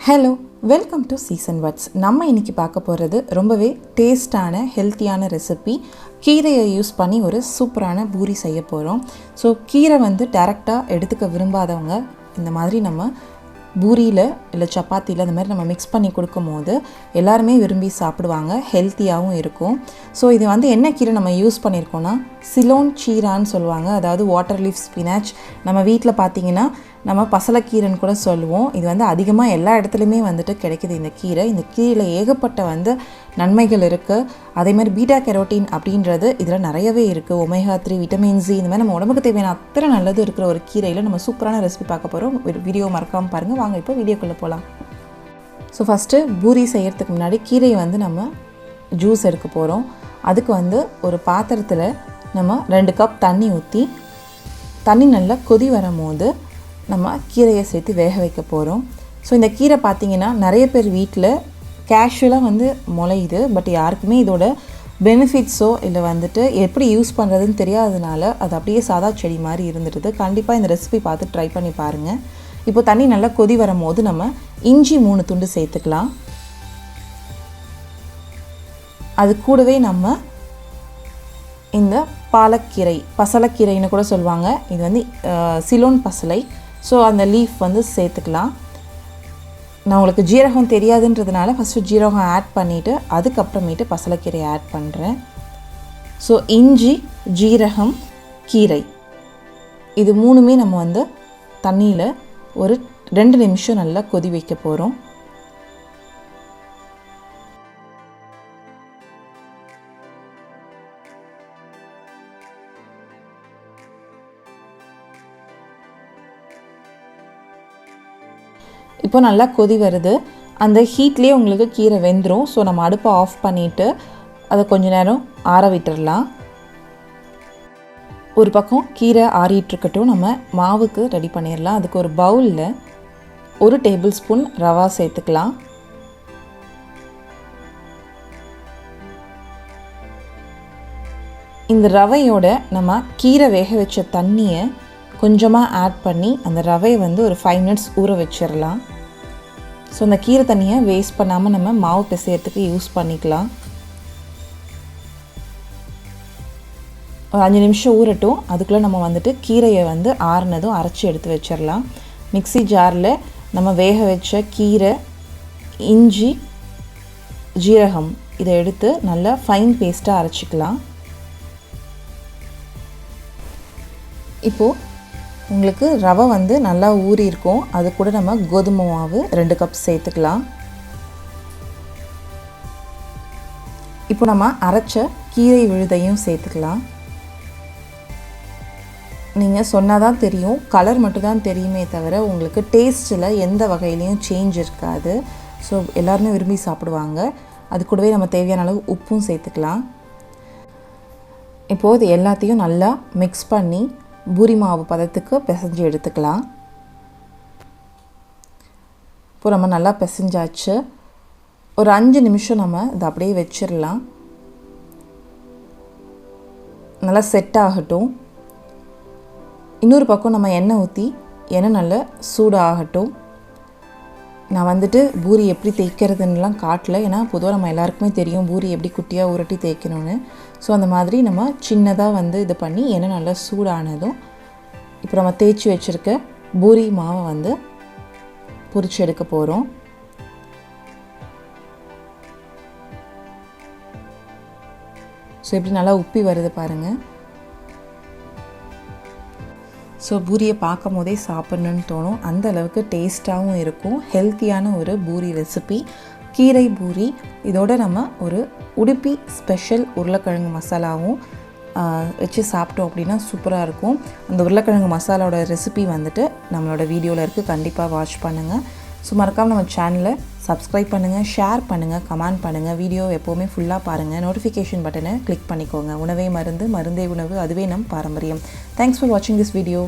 Hello, welcome to season woods. நம்ம இன்றைக்கி பார்க்க போகிறது ரொம்பவே டேஸ்டான ஹெல்த்தியான ரெசிபி. கீரையை யூஸ் பண்ணி ஒரு சூப்பரான பூரி செய்ய போகிறோம். ஸோ கீரை டைரெக்டாக எடுத்துக்க விரும்பாதவங்க இந்த மாதிரி நம்ம பூரியில் இல்லை சப்பாத்தியில் அந்த மாதிரி நம்ம மிக்ஸ் பண்ணி கொடுக்கும் போது எல்லாருமே விரும்பி சாப்பிடுவாங்க, ஹெல்த்தியாகவும் இருக்கும். ஸோ இது என்ன கீரை நம்ம யூஸ் பண்ணியிருக்கோன்னா சிலோன் சீரான்னு சொல்லுவாங்க. அதாவது வாட்டர்லீஃப் ஸ்பினாச். நம்ம வீட்டில் பார்த்திங்கன்னா நம்ம பசலக்கீரைன்னு கூட சொல்லுவோம். இது அதிகமாக எல்லா இடத்துலையுமே கிடைக்குது இந்த கீரை. இந்த கீரையில் ஏகப்பட்ட நன்மைகள் இருக்குது. அதே மாதிரி பீட்டா கெரோட்டீன் அப்படின்றது இதில் நிறையவே இருக்குது. ஒமேகா 3, விட்டமின் சி, இந்த மாதிரி நம்ம உடம்புக்கு தேவையான அத்தனை நல்லது இருக்கிற ஒரு கீரையில் நம்ம சூப்பரான ரெசிபி பார்க்க போகிறோம். வீடியோ மறக்காமல் பாருங்கள். வாங்க இப்போ வீடியோக்குள்ளே போகலாம். ஸோ ஃபஸ்ட்டு பூரி செய்கிறதுக்கு முன்னாடி கீரையை நம்ம ஜூஸ் எடுக்க போகிறோம். அதுக்கு ஒரு பாத்திரத்தில் நம்ம 2 கப் தண்ணி ஊற்றி, தண்ணி நல்லா கொதி வரும் போது நம்ம கீரையை சேர்த்து வேக வைக்க போகிறோம். ஸோ இந்த கீரை பார்த்திங்கன்னா நிறைய பேர் வீட்டில் கேஷுவலாக முளையுது. பட் யாருக்குமே இதோட பெனிஃபிட்ஸோ இல்லை எப்படி யூஸ் பண்ணுறதுன்னு தெரியாததுனால அது அப்படியே சாதா செடி மாதிரி இருந்துடுது. கண்டிப்பாக இந்த ரெசிபி பார்த்து ட்ரை பண்ணி பாருங்கள். இப்போ தண்ணி நல்லா கொதி வரும் போது நம்ம இஞ்சி 3 துண்டு சேர்த்துக்கலாம். அது கூடவே நம்ம இந்த பாலக்கீரை, பசலக்கீரைன்னு கூட சொல்லுவாங்க. இது சிலோன் பசலை. ஸோ அந்த லீஃப் சேர்த்துக்கலாம். நான் உங்களுக்கு ஜீரகம் தெரியாதுன்றதுனால ஃபஸ்ட்டு ஜீரகம் ஆட் பண்ணிவிட்டு அதுக்கப்புறமேட்டு பசலக்கீரை ஆட் பண்ணுறேன். ஸோ இஞ்சி, ஜீரகம், கீரை இது 3மே நம்ம தண்ணியில் ஒரு 2 நிமிஷம் நல்லா கொதி வைக்க போகிறோம். இப்போ நல்லா கொதி வருது. அந்த ஹீட்லேயே உங்களுக்கு கீரை வெந்துடும். ஸோ நம்ம அடுப்பை ஆஃப் பண்ணிவிட்டு அதை கொஞ்ச நேரம் ஆற விட்டுடலாம். ஒரு பக்கம் கீரை ஆறிட்டுருக்கட்டும், நம்ம மாவுக்கு ரெடி பண்ணிடலாம். அதுக்கு ஒரு பவுலில் 1 டேபிள் ஸ்பூன் ரவா சேர்த்துக்கலாம். இந்த ரவையோட நம்ம கீரை வேக வச்ச தண்ணியை கொஞ்சமாக ஆட் பண்ணி அந்த ரவையை ஒரு 5 மினிட்ஸ் ஊற வச்சிடலாம். ஸோ அந்த கீரை தண்ணியை வேஸ்ட் பண்ணாமல் நம்ம மாவு பிசையறதுக்கு யூஸ் பண்ணிக்கலாம். ஒரு 5 நிமிஷம் ஊறட்டும். அதுக்குள்ளே நம்ம கீரையை ஆறுனதும் அரைச்சி எடுத்து வச்சிடலாம். மிக்ஸி ஜாரில் நம்ம வேக வச்ச கீரை, இஞ்சி, ஜீரகம் இதை எடுத்து நல்லா ஃபைன் பேஸ்ட்டாக அரைச்சிக்கலாம். இப்போது உங்களுக்கு ரவை நல்லா ஊறி இருக்கும். அது கூட நம்ம கோதுமை மாவு 2 கப் சேர்த்துக்கலாம். இப்போ நம்ம அரைச்ச கீரை விழுதையும் சேர்த்துக்கலாம். நீங்கள் சொன்னால் தான் தெரியும், கலர் மட்டும்தான் தெரியுமே தவிர உங்களுக்கு டேஸ்ட்டில் எந்த வகையிலையும் சேஞ்ச் இருக்காது. ஸோ எல்லாருமே விரும்பி சாப்பிடுவாங்க. அது கூடவே நம்ம தேவையான அளவு உப்பும் சேர்த்துக்கலாம். இப்போது இது எல்லாத்தையும் நல்லா மிக்ஸ் பண்ணி பூரி மாவு பதத்துக்கு பிசைஞ்சு எடுத்துக்கலாம். இப்போ நம்ம நல்லா பிசைஞ்சாச்சு. ஒரு 5 நிமிஷம் நம்ம இதை அப்படியே வச்சிடலாம். நல்லா செட் ஆகட்டும். இன்னொரு பக்கம் நம்ம எண்ணெய் ஊற்றி எண்ணெய் நல்லா சூடாகட்டும். நான் பூரி எப்படி தேய்க்கிறதுன்னெலாம் காட்டல. ஏன்னா பொதுவாக நம்ம எல்லாருக்குமே தெரியும் பூரி எப்படி குட்டியாக உருட்டி தேய்க்கணும்னு. ஸோ அந்த மாதிரி நம்ம சின்னதாக இது பண்ணி எண்ணெய் நல்லா சூடானதும் இப்போ நம்ம தேய்ச்சி வச்சுருக்க பூரி மாவை பொரிச்சு எடுக்க போகிறோம். ஸோ எப்படி நல்லா உப்பி வருது பாருங்கள். ஸோ பூரியை பார்க்கும் போதே சாப்பிட்ணுன்னு தோணும். அந்த அளவுக்கு டேஸ்ட்டாகவும் இருக்கும். ஹெல்த்தியான ஒரு பூரி ரெசிபி, கீரை பூரி. இதோட நம்ம ஒரு உடுப்பி ஸ்பெஷல் உருளைக்கிழங்கு மசாலாவும் வச்சு சாப்பிட்டோம் அப்படின்னா சூப்பராக இருக்கும். அந்த உருளைக்கிழங்கு மசாலாவோட ரெசிபி நம்மளோட வீடியோவில் இருக்குது. கண்டிப்பாக வாட்ச் பண்ணுங்கள். ஸோ மறக்காமல் நம்ம சேனலை சப்ஸ்கிரைப் பண்ணுங்கள், ஷேர் பண்ணுங்கள், கமெண்ட் பண்ணுங்கள். வீடியோ எப்போவுமே ஃபுல்லாக பாருங்கள். நோட்டிஃபிகேஷன் பட்டனை கிளிக் பண்ணிக்கோங்க. உணவே மருந்து, மருந்தே உணவு, அதுவே நம் பாரம்பரியம். தேங்க்ஸ் ஃபார் வாட்சிங் திஸ் வீடியோ.